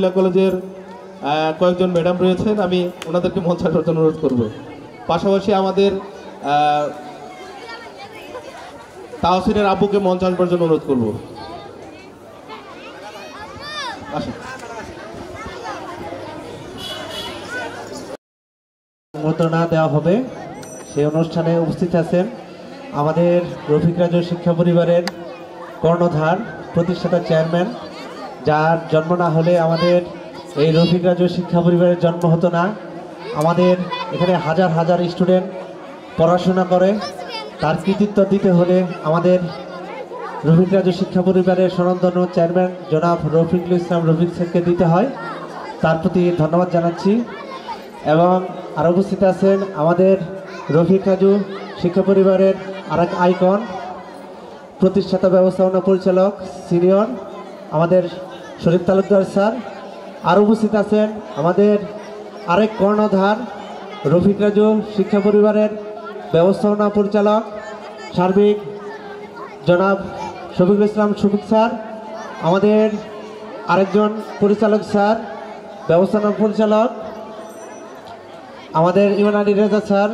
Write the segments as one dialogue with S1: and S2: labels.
S1: মহিলা কলেজের কয়েকজন ম্যাডাম রয়েছেন, আমি ওনাদেরকে মঞ্চ আসার জন্য অনুরোধ করব। পাশাপাশি আমাদের তাহসিনের আব্বুকে মঞ্চ আসবার জন্য অনুরোধ করব।
S2: সম্বর্ধনা দেওয়া হবে। সেই অনুষ্ঠানে উপস্থিত আছেন আমাদের রফিক রাজু শিক্ষা পরিবারের কর্ণধার প্রতিষ্ঠাতা চেয়ারম্যান, যার জন্ম না হলে আমাদের এই রফিক রাজু শিক্ষা পরিবারের জন্ম হতো না। আমাদের এখানে হাজার হাজার স্টুডেন্ট পড়াশোনা করে, তার কৃতিত্ব দিতে হলে আমাদের রফিক রাজু শিক্ষা পরিবারের স্বনামধন্য চেয়ারম্যান জনাব রফিকুল ইসলাম রফিক স্যারকে দিতে হয়। তার প্রতি ধন্যবাদ জানাচ্ছি। এবং আর উপস্থিত আছেন আমাদের রফিক রাজু শিক্ষা পরিবারের আরেক আইকন, প্রতিষ্ঠাতা ব্যবস্থাপনা পরিচালক সিনিয়র আমাদের শরীফ তালুকদার স্যার। আর উপস্থিত আছেন আমাদের আরেক কর্ণধার রফিক রাজু শিক্ষা পরিবারের ব্যবস্থাপনা পরিচালক সার্বিক জনাব শফিকুল ইসলাম শফিক স্যার, আমাদের আরেকজন পরিচালক স্যার ব্যবস্থাপনা পরিচালক আমাদের ইমান আলী রেজা স্যার,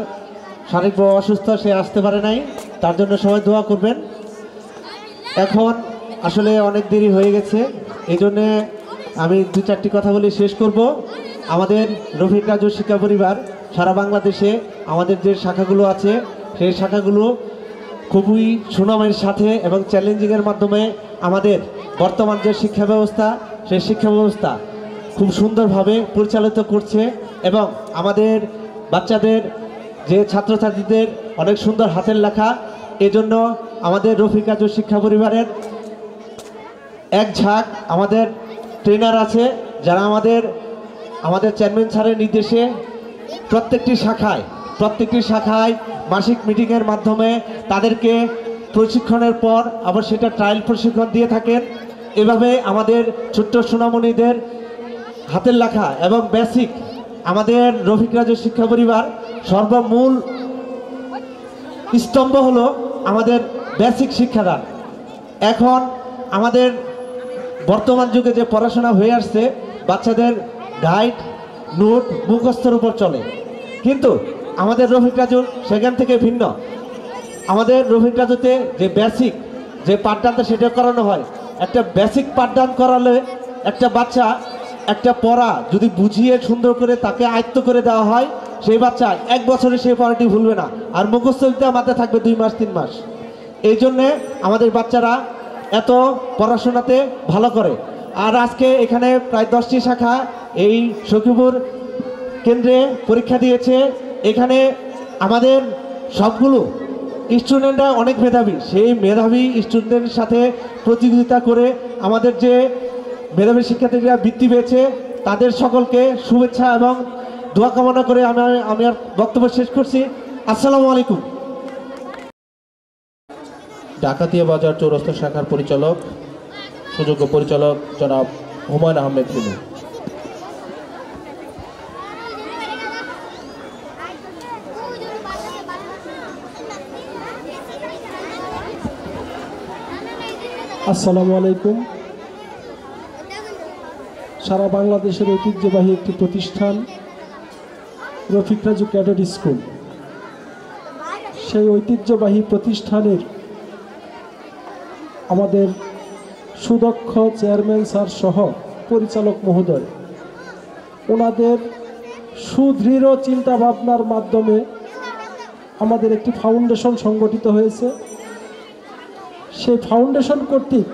S2: শারীরিকভাবে অসুস্থ, সে আসতে পারে নাই, তার জন্য সবাই দোয়া করবেন। এখন আসলে অনেক দেরি হয়ে গেছে, এই জন্যে আমি দু চারটি কথা বলে শেষ করব। আমাদের রফিক রাজু শিক্ষা পরিবার সারা বাংলাদেশে আমাদের যে শাখাগুলো আছে সেই শাখাগুলো খুবই সুনামের সাথে এবং চ্যালেঞ্জিংয়ের মাধ্যমে আমাদের বর্তমান যে শিক্ষা ব্যবস্থা সেই শিক্ষা ব্যবস্থা খুব সুন্দরভাবে পরিচালিত করছে এবং আমাদের বাচ্চাদের যে ছাত্রছাত্রীদের অনেক সুন্দর হাতের লেখা, এজন্য আমাদের রফিক রাজু শিক্ষা পরিবারের এক ঝাঁক আমাদের ট্রেনার আছে, যারা আমাদের চেয়ারম্যান স্যারের নির্দেশে প্রত্যেকটি শাখায় মাসিক মিটিংয়ের মাধ্যমে তাদেরকে প্রশিক্ষণের পর আবার সেটা ট্রায়াল প্রশিক্ষণ দিয়ে থাকেন। এভাবে আমাদের ছোট্ট সোনামণিদের হাতের লেখা এবং বেসিক আমাদের রফিক রাজু শিক্ষা পরিবার সর্বমূল স্তম্ভ হলো আমাদের বেসিক শিক্ষাদান। এখন আমাদের বর্তমান যুগে যে পড়াশোনা হয়ে আসছে, বাচ্চাদের গাইড নোট মুখস্থের উপর চলে, কিন্তু আমাদের রফিক রাজু সেখান থেকে ভিন্ন। আমাদের রফিক রাজুতে যে বেসিক যে পাঠদানটা সেটা করানো হয়। একটা বেসিক পাঠদান করালে একটা বাচ্চা একটা পড়া যদি বুঝিয়ে সুন্দর করে তাকে আয়ত্ত করে দেওয়া হয়, সেই বাচ্চা 1 বছরে সেই পড়াটি ভুলবে না, আর মুখস্থ বিদ্যা মাথায় থাকবে 2 মাস 3 মাস। এই জন্যে আমাদের বাচ্চারা এত পড়াশোনাতে ভালো করে। আর আজকে এখানে প্রায় 10টি শাখা এই সখীপুর কেন্দ্রে পরীক্ষা দিয়েছে। এখানে আমাদের সবগুলো স্টুডেন্টরা অনেক মেধাবী, সেই মেধাবী স্টুডেন্টের সাথে প্রতিযোগিতা করে আমাদের যে মেধাবী শিক্ষার্থীরা বৃত্তি পেয়েছে তাদের সকলকে শুভেচ্ছা এবং দোয়া কামনা করে আমি আর বক্তব্য শেষ করছি। আসসালামু আলাইকুম।
S1: ডাকাতিয়া বাজার চৌরাস্তা শাখার পরিচালক, সুযোগ্য পরিচালক জনাব হুমায়ুন আহমেদ হিমু।
S3: আসসালামু আলাইকুম। সারা বাংলাদেশের ঐতিহ্যবাহী একটি প্রতিষ্ঠান রফিক রাজু ক্যাডেট স্কুল, সেই ঐতিহ্যবাহী প্রতিষ্ঠানের আমাদের সুদক্ষ চেয়ারম্যান স্যার সহ পরিচালক মহোদয়, ওনাদের সুদৃঢ় চিন্তাভাবনার মাধ্যমে আমাদের একটি ফাউন্ডেশন সংগঠিত হয়েছে। সেই ফাউন্ডেশন কর্তৃক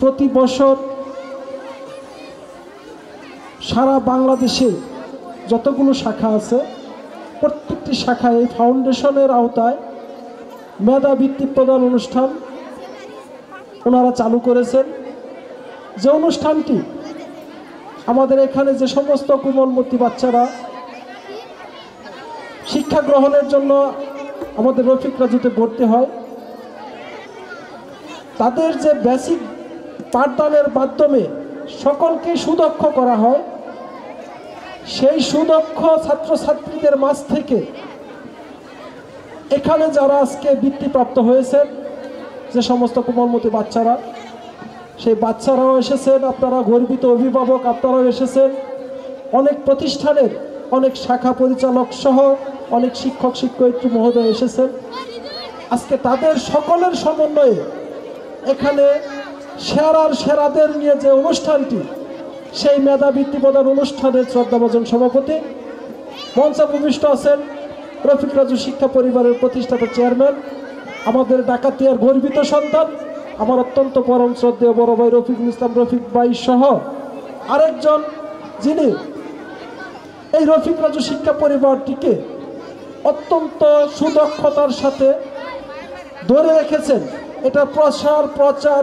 S3: প্রতি বছর সারা বাংলাদেশে যতগুলো শাখা আছে প্রত্যেকটি শাখায় এই ফাউন্ডেশনের আওতায় মেধাবৃত্তি প্রদান অনুষ্ঠান ওনারা চালু করেছেন। যে অনুষ্ঠানটি আমাদের এখানে যে সমস্ত কোমলমতি বাচ্চারা শিক্ষা গ্রহণের জন্য আমাদের রফিক রাজুতে ভর্তি হয়, তাদের যে বেসিক পাঠদানের মাধ্যমে সকলকে সুদক্ষ করা হয়, সেই সুদক্ষ ছাত্রছাত্রীদের মাঝ থেকে এখানে যারা আজকে বৃত্তিপ্রাপ্ত হয়েছেন যে সমস্ত কোমলমতি বাচ্চারা, সেই বাচ্চারাও এসেছেন, আপনারা গর্বিত অভিভাবক আপনারাও এসেছেন, অনেক প্রতিষ্ঠানের অনেক শাখা পরিচালক সহ অনেক শিক্ষক শিক্ষয়িত্রী মহোদয় এসেছেন। আজকে তাদের সকলের সমন্বয়ে এখানে সেরার সেরাদের নিয়ে যে অনুষ্ঠানটি, সেই মেধাবৃত্তি প্রদান অনুষ্ঠানের শ্রদ্ধাভাজন সভাপতি, মঞ্চে ভূমিষ্ঠ আছেন রফিক রাজু শিক্ষা পরিবারের প্রতিষ্ঠাতা চেয়ারম্যান, আমাদের ডাকাতিয়ার গর্বিত সন্তান, আমার অত্যন্ত পরম শ্রদ্ধেয় বড় ভাই রফিকুল ইসলাম রফিক ভাই সহ আরেকজন, যিনি এই রফিক রাজু শিক্ষা পরিবারটিকে অত্যন্ত সুদক্ষতার সাথে ধরে রেখেছেন। এটা প্রচার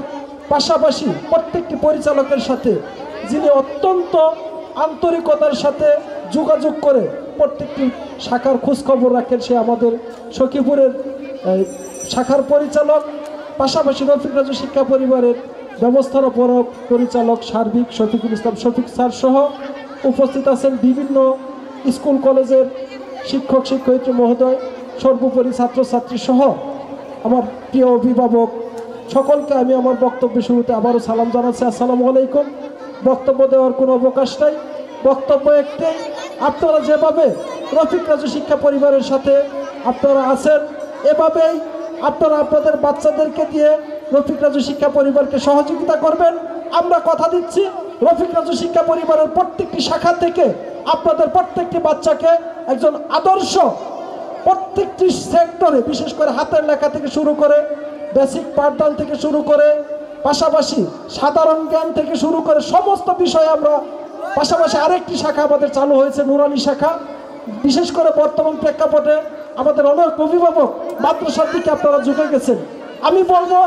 S3: পাশাপাশি প্রত্যেকটি পরিচালকের সাথে যিনি অত্যন্ত আন্তরিকতার সাথে যোগাযোগ করে প্রত্যেকটি শাখার খোঁজখবর রাখেন, সে আমাদের সখীপুরের শাখার পরিচালক, পাশাপাশি রফিক রাজু শিক্ষা পরিবারের ব্যবস্থাপনা পরিচালক সার্বিক শফিকুল ইসলাম শফিক স্যার সহ উপস্থিত আছেন বিভিন্ন স্কুল কলেজের শিক্ষক শিক্ষয়িত্রী মহোদয়, সর্বোপরি ছাত্রছাত্রী সহ আমার প্রিয় অভিভাবক সকলকে আমি আমার বক্তব্যের শুরুতে আবারও সালাম জানাচ্ছি, আসসালামু আলাইকুম। বক্তব্য দেওয়ার কোনো অবকাশ নাই, বক্তব্য একটাই, আপনারা যেভাবে রফিক রাজু শিক্ষা পরিবারের সাথে আপনারা আছেন, এভাবেই আপনারা আপনাদের বাচ্চাদেরকে দিয়ে রফিক রাজু শিক্ষা পরিবারকে সহযোগিতা করবেন। আমরা কথা দিচ্ছি রফিক রাজু শিক্ষা পরিবারের প্রত্যেকটি শাখা থেকে আপনাদের প্রত্যেকটি বাচ্চাকে একজন আদর্শ, প্রত্যেকটি সেক্টরে বিশেষ করে হাতের লেখা থেকে শুরু করে বেসিক পাঠদান থেকে শুরু করে পাশাপাশি সাধারণ জ্ঞান থেকে শুরু করে সমস্ত বিষয়ে আমরা পাশাপাশি আরেকটি শাখা আমাদের চালু হয়েছে নুরানি শাখা। বিশেষ করে বর্তমান প্রেক্ষাপটে আমাদের অনেক অভিভাবক মাদ্রাসার দিকে আপনারা ঝুঁকে গেছেন। আমি বলবো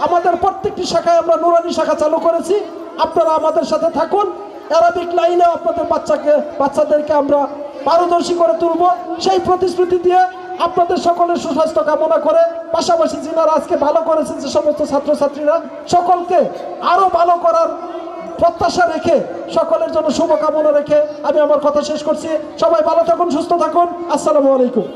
S3: আমাদের প্রত্যেকটি শাখায় আমরা নুরানি শাখা চালু করেছি, আপনারা আমাদের সাথে থাকুন। অ্যারাবিক লাইনে আপনাদের বাচ্চাদেরকে আমরা পারদর্শী করে তুলব, সেই প্রতিশ্রুতি দিয়ে আপনাদের সকলের সুস্বাস্থ্য কামনা করে পাশাপাশি যিনারা আজকে ভালো করেছেন যে সমস্ত ছাত্রছাত্রীরা সকলকে আরও ভালো করার প্রত্যাশা রেখে সকলের জন্য শুভকামনা রেখে আমি আমার কথা শেষ করছি। সবাই ভালো থাকুন, সুস্থ থাকুন, আসসালামু আলাইকুম।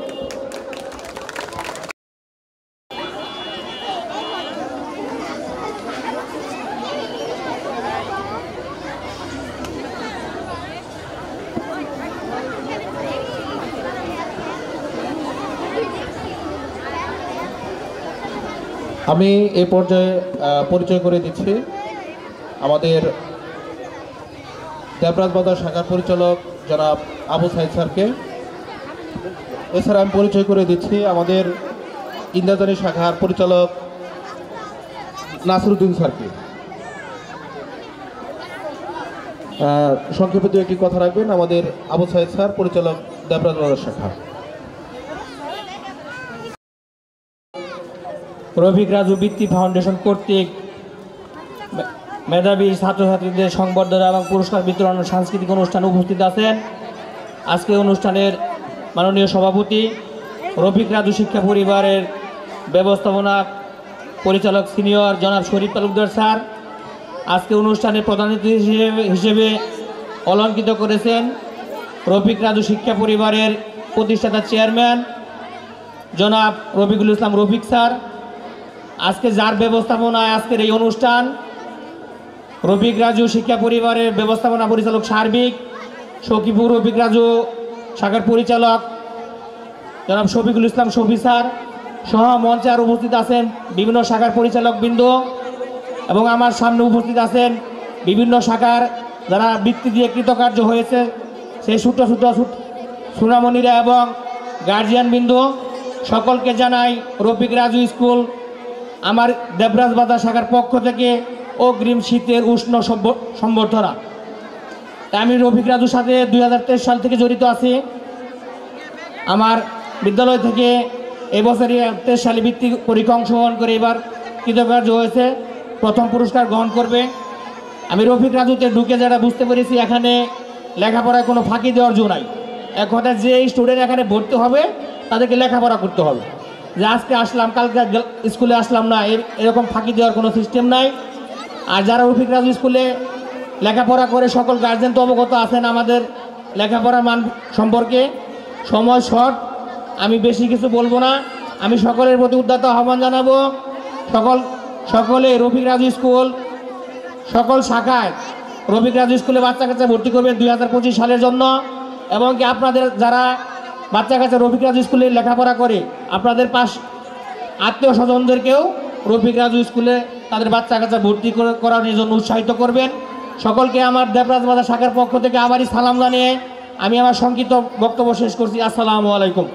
S1: আমি এই পর্যায়ে পরিচয় করে দিচ্ছি আমাদের দেবরাজ বাজার শাখার পরিচালক জনাব আবু সাইদ স্যারকে। এছাড়া আমি পরিচয় করে দিচ্ছি আমাদের ইন্দাজানি শাখার পরিচালক নাসিরউদ্দিন স্যারকে। সংক্ষেপে দু একটি কথা রাখবেন আমাদের আবু সাইদ স্যার, পরিচালক দেবরাজ বাজার শাখা।
S4: রফিক রাজু বৃত্তি ফাউন্ডেশন কর্তৃক মেধাবী ছাত্রছাত্রীদের সংবর্ধনা এবং পুরস্কার বিতরণ সাংস্কৃতিক অনুষ্ঠানে উপস্থিত আছেন আজকে অনুষ্ঠানের মাননীয় সভাপতি রফিক রাজু শিক্ষা পরিবারের ব্যবস্থাপনা পরিচালক সিনিয়র জনাব শরীফ তালুকদার স্যার। আজকে অনুষ্ঠানে প্রধান অতিথি হিসেবে অলঙ্কৃত করেছেন রফিক রাজু শিক্ষা পরিবারের প্রতিষ্ঠাতা চেয়ারম্যান জনাব রফিকুল ইসলাম রফিক স্যার। আজকে যার ব্যবস্থাপনায় আজকের এই অনুষ্ঠান, রফিক রাজু শিক্ষা পরিবারের ব্যবস্থাপনা পরিচালক সার্বিক সখীপুর রফিক রাজু শাখার পরিচালক জনাব শফিকুল ইসলাম শফি স্যার সহ মঞ্চে আর উপস্থিত আছেন বিভিন্ন শাখার পরিচালকবৃন্দ এবং আমার সামনে উপস্থিত আছেন বিভিন্ন শাখার যারা বৃত্তি দিয়ে কৃতকার্য হয়েছে সেই ছোট ছোট সুনামণিরা এবং গার্জিয়ানবৃন্দ সকলকে জানাই রফিক রাজু স্কুল আমার দেবরাজ বাজার শাখার পক্ষ থেকে অগ্রিম শীতের উষ্ণ সম্বর্ধনা। আমি রফিক রাজুর সাথে 2023 সাল থেকে জড়িত আছি। আমার বিদ্যালয় থেকে এবছরই 23 সালে বৃত্তি পরীক্ষা অংশগ্রহণ করে এবার কৃতকার্য হয়েছে, প্রথম পুরস্কার গ্রহণ করবে। আমি রফিক রাজুতে ঢুকে যারা বুঝতে পেরেছি এখানে লেখাপড়ায় কোনো ফাঁকি দেওয়ার জো নাই। এক কথা যে স্টুডেন্ট এখানে ভর্তি হবে তাদেরকে লেখাপড়া করতে হবে, যে আজকে আসলাম কালকে স্কুলে আসলাম না এরকম ফাঁকি দেওয়ার কোনো সিস্টেম নাই। আর যারা রফিক রাজু স্কুলে লেখাপড়া করে সকল গার্জেন তো অবগত আছেন আমাদের লেখাপড়ার মান সম্পর্কে। সময় শর্ট, আমি বেশি কিছু বলবো না। আমি সকলের প্রতি উদ্যত আহ্বান জানাবো সকলে রফিক রাজু স্কুল সকল শাখায় রফিক রাজু স্কুলে বাচ্চা কাচ্চা ভর্তি করবেন 2025 সালের জন্য। এবং কি আপনাদের যারা বাচ্চা কাচ্চা রফিক রাজু স্কুলে লেখাপড়া করে আপনাদের আত্মীয় স্বজনদেরকেও রফিক রাজু স্কুলে তাদের বাচ্চা কাচ্চা ভর্তি করার জন্য উৎসাহিত করবেন। সকলকে আমার দেবরাজ বাজার শাখার পক্ষ থেকে আবারই সালাম জানিয়ে আমি আমার সংক্ষিপ্ত বক্তব্য শেষ করছি। আসসালামু আলাইকুম।